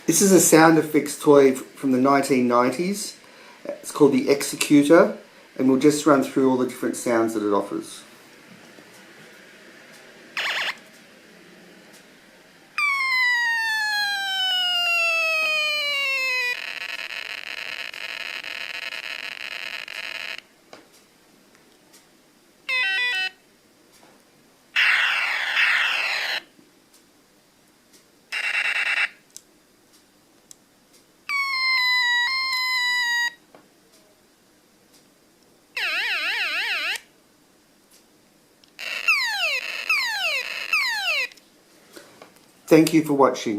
This is a sound effects toy from the 1990s. It's called the Executor, and we'll just run through all the different sounds that it offers. Thank you for watching.